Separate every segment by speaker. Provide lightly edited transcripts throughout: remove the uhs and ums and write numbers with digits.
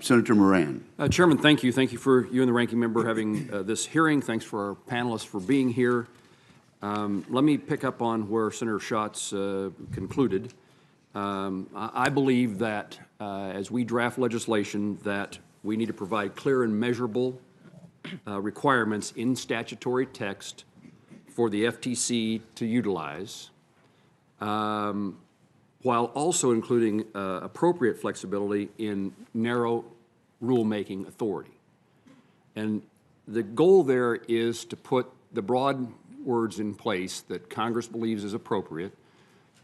Speaker 1: Senator Moran.
Speaker 2: Chairman, thank you. Thank you for you and the ranking member having this hearing. Thanks for our panelists for being here. Let me pick up on where Senator Schatz concluded. I believe that as we draft legislation that we need to provide clear and measurable requirements in statutory text for the FTC to utilize, while also including appropriate flexibility in narrow rulemaking authority. And the goal there is to put the broad words in place that Congress believes is appropriate,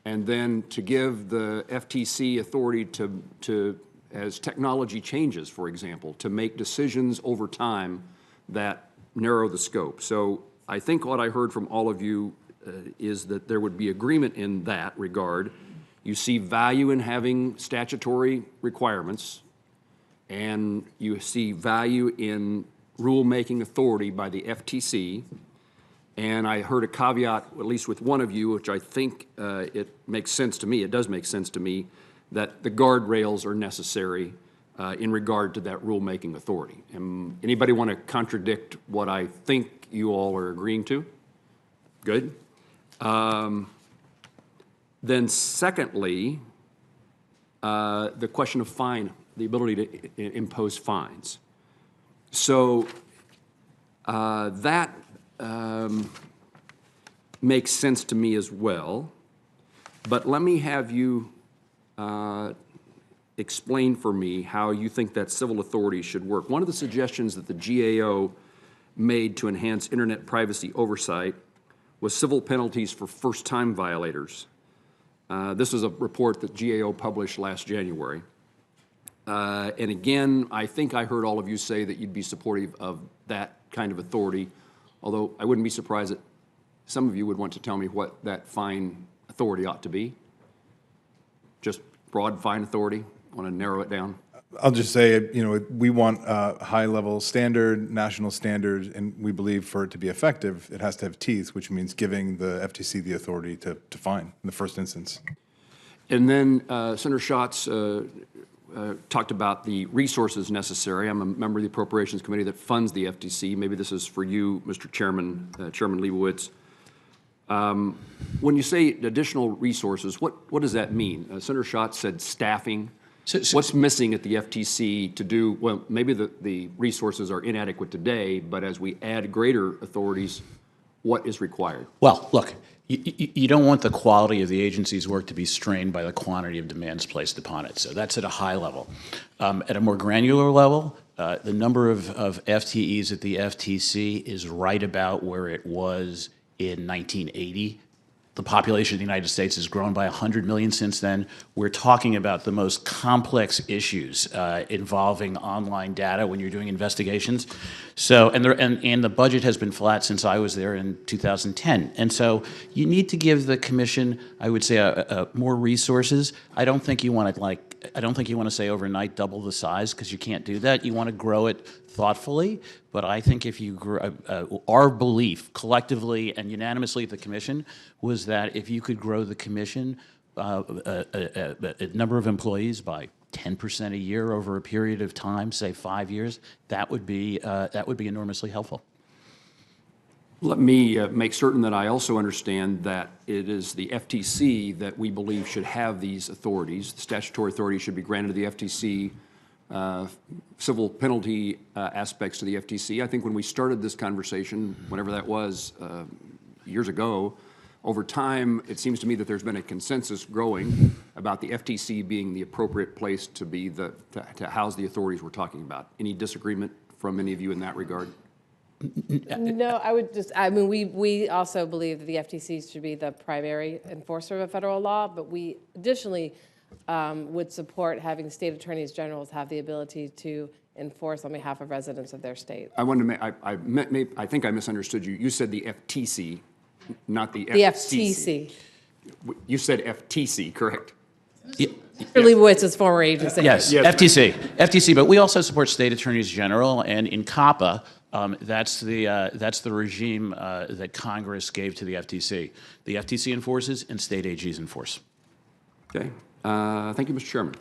Speaker 2: and then to give the FTC authority to as technology changes, for example, to make decisions over time that narrow the scope. So I think what I heard from all of you is that there would be agreement in that regard. You see value in having statutory requirements, and you see value in rulemaking authority by the FTC. And I heard a caveat, at least with one of you, which I think it makes sense to me, it does make sense to me, that the guardrails are necessary in regard to that rulemaking authority. Anybody want to contradict what I think you all are agreeing to? Good. Then secondly, the question of fine, the ability to impose fines. So that makes sense to me as well, but let me have you explain for me how you think that civil authority should work. One of the suggestions that the GAO made to enhance internet privacy oversight was civil penalties for first-time violators. This was a report that GAO published last January. And again, I think I heard all of you say that you'd be supportive of that kind of authority, although I wouldn't be surprised that some of you would want to tell me what that fine authority ought to be. Just broad fine authority? Want to narrow it down?
Speaker 3: I'll just say, we want a high-level standard, national standard, and we believe for it to be effective, it has to have teeth, which means giving the FTC the authority to fine in the first instance.
Speaker 2: And then Senator Schatz talked about the resources necessary. I'm a member of the Appropriations Committee that funds the FTC. Maybe this is for you, Mr. Chairman, Chairman Leibowitz. When you say additional resources, what does that mean? Senator Schatz said staffing. What's missing at the FTC to do, well, maybe the resources are inadequate today, but as we add greater authorities, what is required?
Speaker 4: Well, look, you don't want the quality of the agency's work to be strained by the quantity of demands placed upon it. So that's at a high level. At a more granular level, the number of FTEs at the FTC is right about where it was in 1980. The population of the United States has grown by 100 million since then. We're talking about the most complex issues involving online data when you're doing investigations. So, and the budget has been flat since I was there in 2010. And so you need to give the commission, I would say, more resources. I don't think you want to say overnight double the size, because you can't do that. You want to grow it thoughtfully, but I think if you grow, our belief collectively and unanimously at the commission was that if you could grow the commission a number of employees by 10% a year over a period of time, say 5 years, that would be enormously helpful.
Speaker 2: Let me make certain that I also understand that it is the FTC that we believe should have these authorities. The statutory authority should be granted to the FTC. Civil penalty aspects to the FTC. I think when we started this conversation, whenever that was, years ago, over time, it seems to me that there's been a consensus growing about the FTC being the appropriate place to be to house the authorities we're talking about. Any disagreement from any of you in that regard?
Speaker 5: No, we also believe that the FTC should be the primary enforcer of federal law, but we additionally would support having state attorneys generals have the ability to enforce on behalf of residents of their state.
Speaker 2: I wanted to I think I misunderstood you. You said the FTC, not the FCC.
Speaker 5: The FTC.
Speaker 2: You said FTC, correct?
Speaker 4: Yeah.
Speaker 5: Mr. Leibowitz's former agency.
Speaker 4: Yes, FTC, but we also support state attorneys general, and in COPPA, that's the regime that Congress gave to the FTC. The FTC enforces and state AGs enforce.
Speaker 2: Okay. Thank you, Mr. Chairman.